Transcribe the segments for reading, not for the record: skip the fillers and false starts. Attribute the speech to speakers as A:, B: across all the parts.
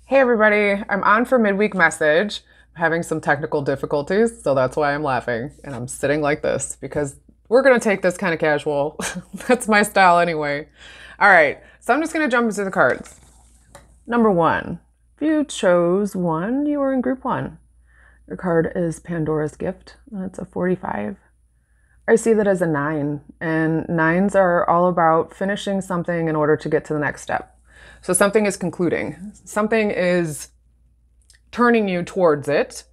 A: Hey everybody, I'm on for midweek message. I'm having some technical difficulties, so that's why I'm laughing. And I'm sitting like this because we're gonna take this kind of casual. That's my style anyway. All right, so I'm just gonna jump into the cards. Number one, if you chose one, you were in group one. Your card is Pandora's Gift, and it's a 45. I see that as a 9, and 9s are all about finishing something in order to get to the next step. So something is concluding, something is turning you towards it,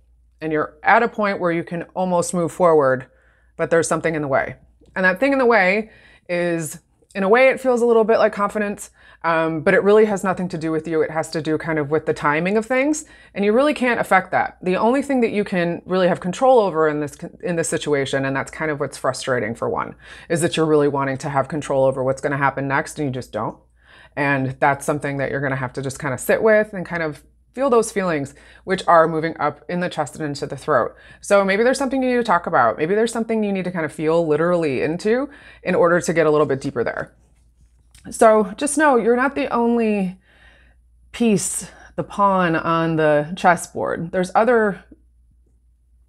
A: and you're at a point where you can almost move forward, but there's something in the way. And that thing in the way is, in a way, it feels a little bit like confidence, but it really has nothing to do with you. It has to do kind of with the timing of things, and you really can't affect that. The only thing that you can really have control over in this situation, and that's kind of what's frustrating for one, is that you're really wanting to have control over what's going to happen next, and you just don't. And that's something that you're going to have to just kind of sit with and kind of feel those feelings, which are moving up in the chest and into the throat. So maybe there's something you need to talk about. Maybe there's something you need to kind of feel literally into in order to get a little bit deeper there. So just know you're not the only piece, the pawn on the chessboard. There's other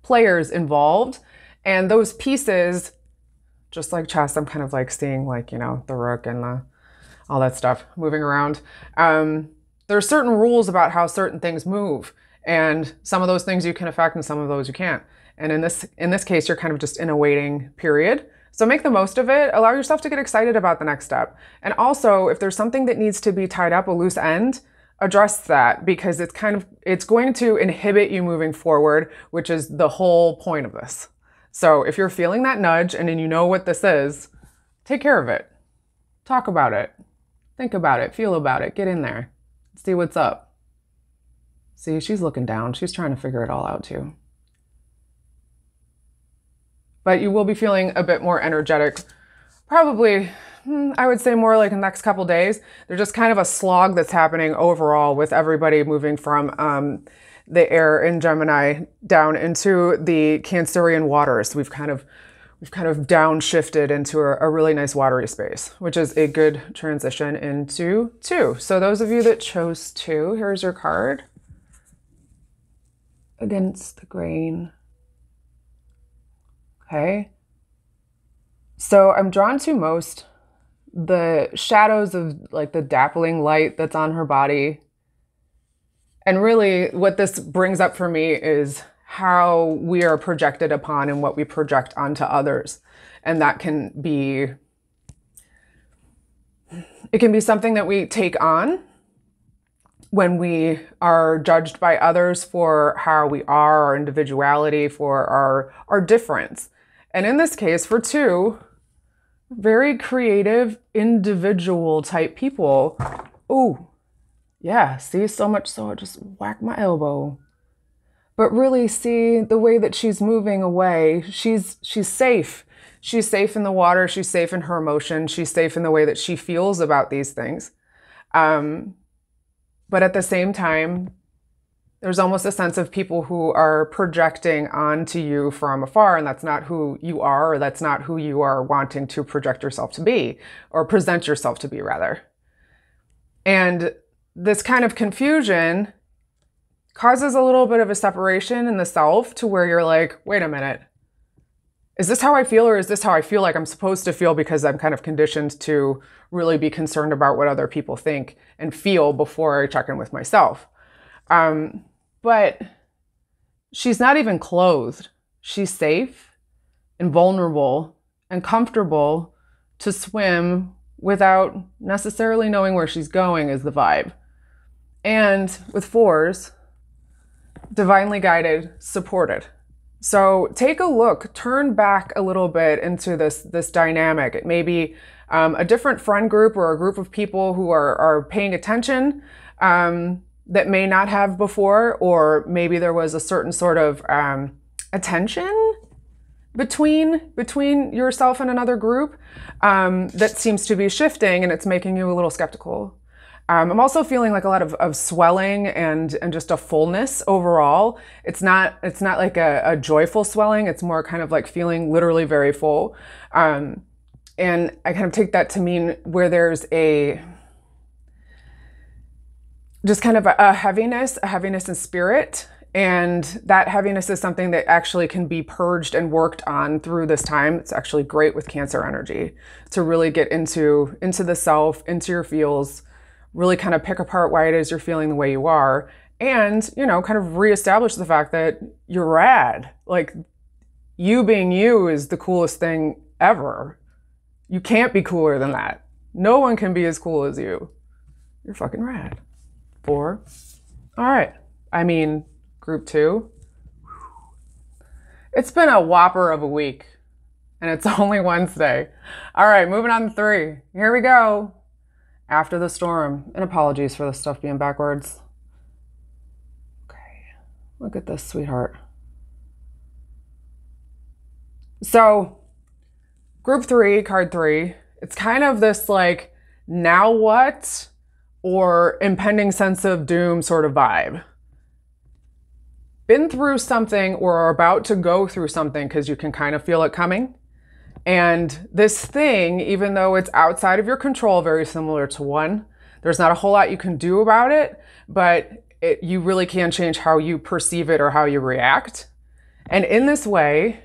A: players involved, and those pieces, just like chess, I'm kind of like seeing like, you know, the rook and all that stuff moving around. There are certain rules about how certain things move, and some of those things you can affect and some of those you can't. And in this case, you're kind of just in a waiting period. So make the most of it. Allow yourself to get excited about the next step. And also, if there's something that needs to be tied up, a loose end, address that, because it's going to inhibit you moving forward, which is the whole point of this. So if you're feeling that nudge and then you know what this is, take care of it. Talk about it. Think about it, feel about it, get in there, see what's up. See, she's looking down. She's trying to figure it all out too. But you will be feeling a bit more energetic, probably, I would say more like in the next couple days. There's just kind of a slog that's happening overall with everybody moving from the air in Gemini down into the Cancerian waters. We've kind of downshifted into a really nice watery space, which is a good transition into 2. So those of you that chose 2, here's your card. Against the grain. Okay. So I'm drawn to most the shadows of like the dappling light that's on her body. And really what this brings up for me is how we are projected upon and what we project onto others. And that can be something that we take on when we are judged by others for how we are, our individuality, for our difference. And in this case, for 2, very creative, individual type people. Oh, yeah, see, so much so I just whacked my elbow. But really see the way that she's moving away. She's safe. She's safe in the water. She's safe in her emotion. She's safe in the way that she feels about these things. But at the same time, there's almost a sense of people who are projecting onto you from afar, and that's not who you are, or that's not who you are wanting to project yourself to be, or present yourself to be, rather. And this kind of confusion causes a little bit of a separation in the self to where you're like, wait a minute, is this how I feel, or is this how I feel like I'm supposed to feel because I'm kind of conditioned to really be concerned about what other people think and feel before I check in with myself? But she's not even clothed. She's safe and vulnerable and comfortable to swim without necessarily knowing where she's going is the vibe. And with 4s, divinely guided, supported. So take a look, turn back a little bit into this dynamic. It may be a different friend group or a group of people who are paying attention that may not have before, or maybe there was a certain sort of attention between yourself and another group that seems to be shifting, and it's making you a little skeptical. I'm also feeling like a lot of swelling and just a fullness overall. It's not like a joyful swelling. It's more kind of like feeling literally very full. And I kind of take that to mean where there's a just kind of a heaviness in spirit. And that heaviness is something that actually can be purged and worked on through this time. It's actually great with Cancer energy to really get into the self, into your feels, really kind of pick apart why it is you're feeling the way you are. And, you know, kind of reestablish the fact that you're rad. Like, you being you is the coolest thing ever. You can't be cooler than that. No one can be as cool as you. You're fucking rad. 4. All right. I mean, group 2. It's been a whopper of a week, and it's only Wednesday. All right, moving on to 3. Here we go. After the storm. And apologies for the stuff being backwards. Okay, look at this, sweetheart. So, group 3, card 3, it's kind of this like, now what? Or impending sense of doom sort of vibe. Been through something or are about to go through something because you can kind of feel it coming. And this thing, even though it's outside of your control, very similar to 1, there's not a whole lot you can do about it, but you really can change how you perceive it or how you react. And in this way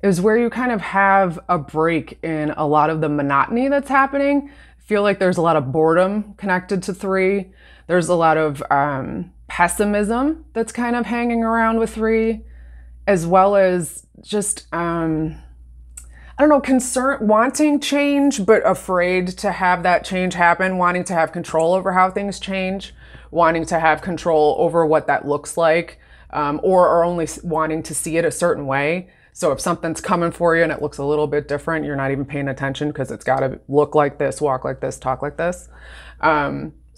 A: is where you kind of have a break in a lot of the monotony that's happening. I feel like there's a lot of boredom connected to 3. There's a lot of pessimism that's kind of hanging around with 3, as well as just, I don't know, concern, wanting change, but afraid to have that change happen, wanting to have control over how things change, wanting to have control over what that looks like, or only wanting to see it a certain way. So if something's coming for you and it looks a little bit different, you're not even paying attention because it's got to look like this, walk like this, talk like this.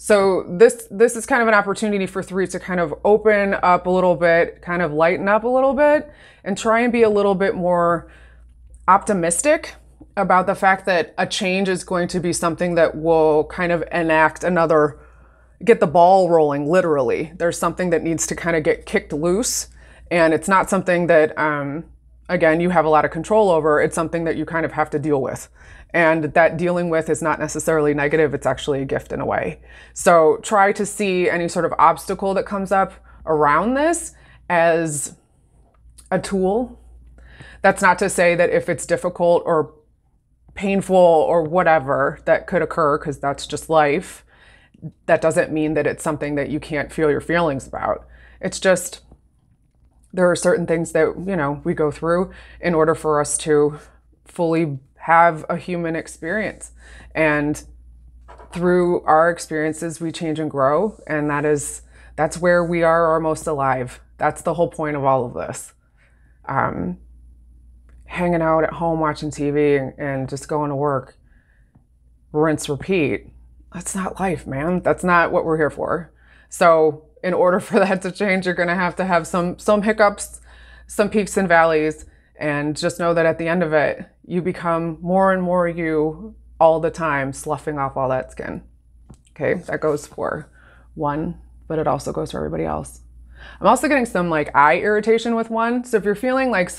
A: So this is kind of an opportunity for 3 to kind of open up a little bit, kind of lighten up a little bit, and try and be a little bit more optimistic about the fact that a change is going to be something that will kind of enact get the ball rolling, literally. There's something that needs to kind of get kicked loose, and it's not something that, again, you have a lot of control over. It's something that you kind of have to deal with. And that dealing with is not necessarily negative. It's actually a gift in a way. So try to see any sort of obstacle that comes up around this as a tool. That's not to say that if it's difficult or painful or whatever that could occur, because that's just life, that doesn't mean that it's something that you can't feel your feelings about. It's just, there are certain things that, you know, we go through in order for us to fully have a human experience. And through our experiences, we change and grow. And that's where we are our most alive. That's the whole point of all of this. Hanging out at home, watching TV and just going to work, rinse, repeat. That's not life, man. That's not what we're here for. So in order for that to change, you're going to have some hiccups, some peaks and valleys, and just know that at the end of it, you become more and more you all the time, sloughing off all that skin. Okay, that goes for 1, but it also goes for everybody else. I'm also getting some like eye irritation with 1. So if you're feeling like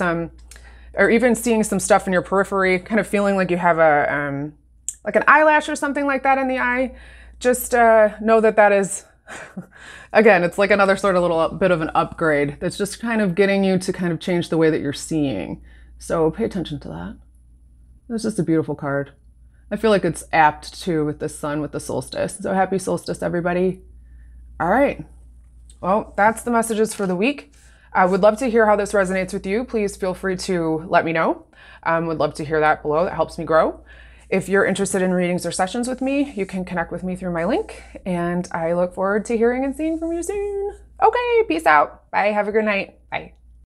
A: or even seeing some stuff in your periphery, kind of feeling like you have like an eyelash or something like that in the eye, just know that is, again, it's like another sort of little bit of an upgrade that's just kind of getting you to kind of change the way that you're seeing. So pay attention to that. It's just a beautiful card. I feel like it's apt too with the sun, with the solstice. So happy solstice, everybody. All right. Well, that's the messages for the week. I would love to hear how this resonates with you. Please feel free to let me know. Would love to hear that below. That helps me grow. If you're interested in readings or sessions with me, you can connect with me through my link. And I look forward to hearing and seeing from you soon. Okay, peace out. Bye. Have a good night. Bye.